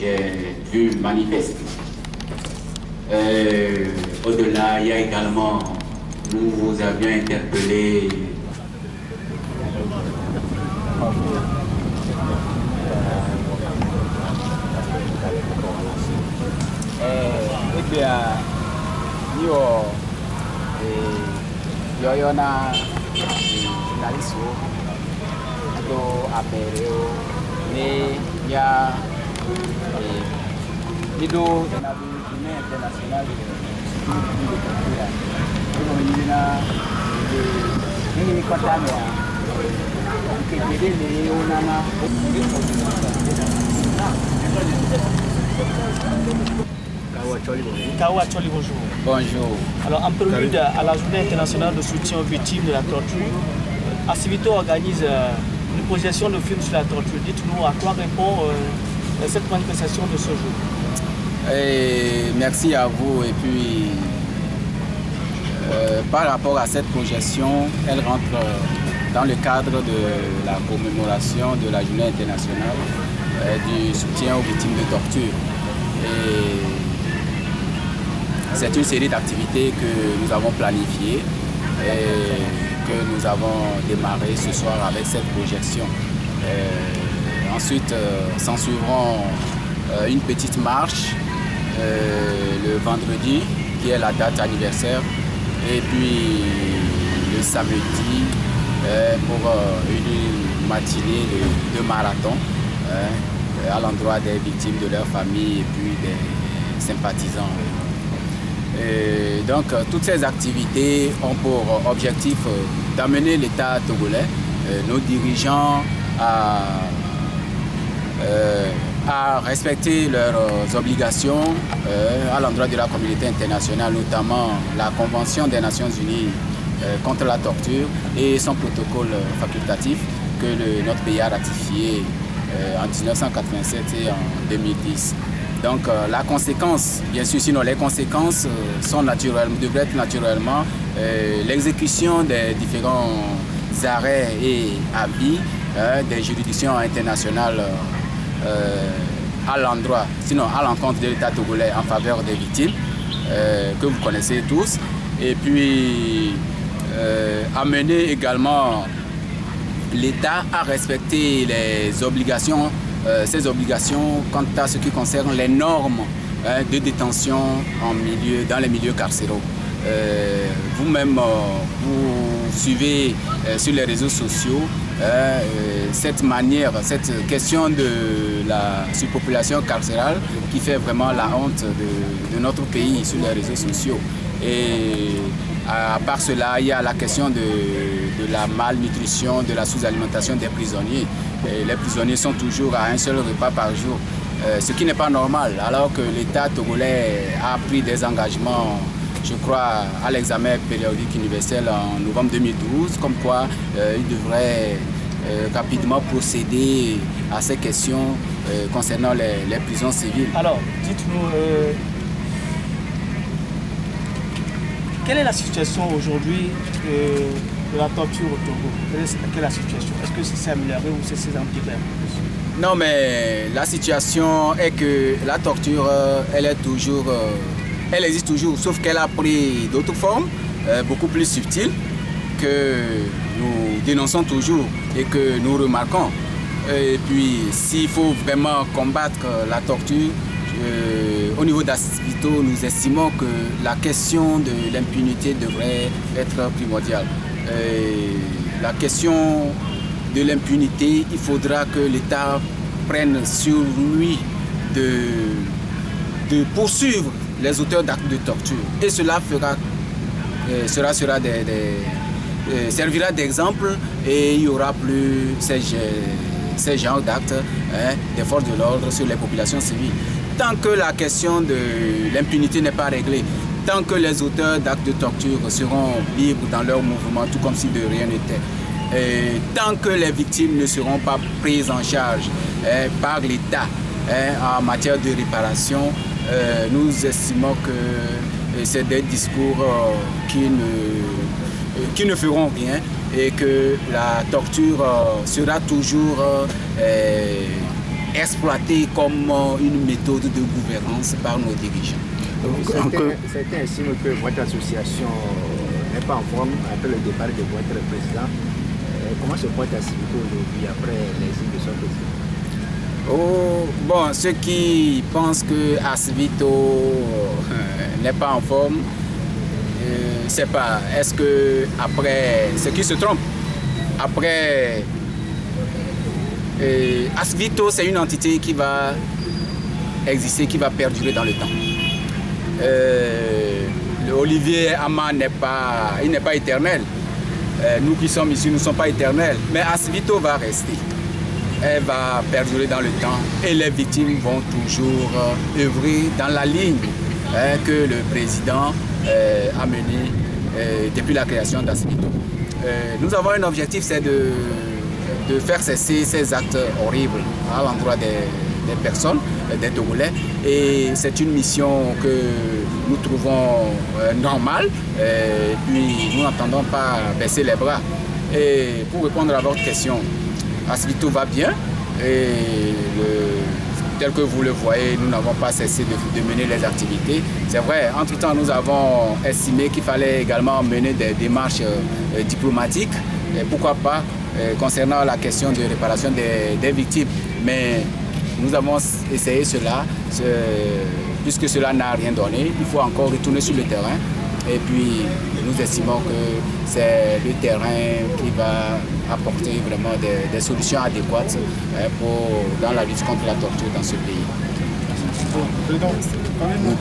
j'ai vu manifester. Au-delà, il y a également, nous vous avions interpellé Kawa Choli, bonjour. Bonjour. Alors, en prélude à la journée internationale de soutien aux victimes de la torture, Acivito organise une projection de film sur la torture. Dites-nous à quoi répond cette manifestation de ce jour. Merci à vous. Et puis, par rapport à cette projection, elle rentre dans le cadre de la commémoration de la journée internationale du soutien aux victimes de torture. C'est une série d'activités que nous avons planifiées et que nous avons démarré ce soir avec cette projection. Ensuite, s'en suivront une petite marche le vendredi, qui est la date anniversaire, et puis le samedi pour une matinée de marathon à l'endroit des victimes, de leurs familles et puis des sympathisants. Et donc toutes ces activités ont pour objectif d'amener l'État togolais, nos dirigeants à respecter leurs obligations à l'endroit de la communauté internationale, notamment la Convention des Nations Unies contre la torture et son protocole facultatif que notre pays a ratifié en 1987 et en 2010. Donc la conséquence, bien sûr, sinon les conséquences devraient être naturellement l'exécution des différents arrêts et avis des juridictions internationales à l'endroit, sinon à l'encontre de l'État togolais en faveur des victimes que vous connaissez tous, et puis amener également l'État à respecter les obligations, ses obligations quant à ce qui concerne les normes de détention dans les milieux carcéraux. Vous-même, vous suivez sur les réseaux sociaux cette question de la surpopulation carcérale qui fait vraiment la honte de notre pays sur les réseaux sociaux. Et à part cela, il y a la question de la malnutrition, de la sous-alimentation des prisonniers. Et les prisonniers sont toujours à un seul repas par jour, ce qui n'est pas normal, alors que l'État togolais a pris des engagements, je crois, à l'examen périodique universel en novembre 2012, comme quoi il devrait rapidement procéder à ces questions concernant les prisons civiles. Alors, dites-nous, quelle est la situation aujourd'hui de la torture au Togo? Quelle est la situation? Est-ce que c'est amélioré ou c'est empiré? Non, mais la situation est que la torture, elle existe toujours, sauf qu'elle a pris d'autres formes, beaucoup plus subtiles, que nous dénonçons toujours et que nous remarquons. Et puis, s'il faut vraiment combattre la torture, au niveau d'Acivito, nous estimons que la question de l'impunité devrait être primordiale. La question de l'impunité, il faudra que l'État prenne sur lui de poursuivre les auteurs d'actes de torture. Et cela servira d'exemple et il n'y aura plus ces genres d'actes des forces de l'ordre sur les populations civiles. Tant que la question de l'impunité n'est pas réglée, tant que les auteurs d'actes de torture seront libres dans leur mouvement, tout comme si de rien n'était, et tant que les victimes ne seront pas prises en charge par l'État en matière de réparation, nous estimons que c'est des discours qui ne feront rien et que la torture sera toujours exploité comme une méthode de gouvernance par nos dirigeants. Certains estiment que votre association n'est pas en forme après le départ de votre président. Comment se porte Asivito aujourd'hui après l'exil de son président? Oh, bon, ceux qui pensent que Asivito n'est pas en forme, c'est pas. Est-ce que après, ceux qui se trompent, après Asivito, c'est une entité qui va exister, qui va perdurer dans le temps. Olivier Ama n'est pas éternel. Nous qui sommes ici, nous ne sommes pas éternels. Mais Asivito va rester. Elle va perdurer dans le temps et les victimes vont toujours œuvrer dans la ligne que le président a menée depuis la création d'Asivito. Nous avons un objectif, c'est de faire cesser ces actes horribles à l'endroit des personnes, des Togolais. Et c'est une mission que nous trouvons normale. Et puis nous n'entendons pas baisser les bras. Et pour répondre à votre question, Asivito va bien et tel que vous le voyez, nous n'avons pas cessé de mener les activités. C'est vrai, entre-temps, nous avons estimé qu'il fallait également mener des démarches diplomatiques, et pourquoi pas concernant la question de réparation des victimes. Mais nous avons essayé cela, puisque cela n'a rien donné, il faut encore retourner sur le terrain. Et puis, nous estimons que c'est le terrain qui va apporter vraiment des solutions adéquates dans la lutte contre la torture dans ce pays.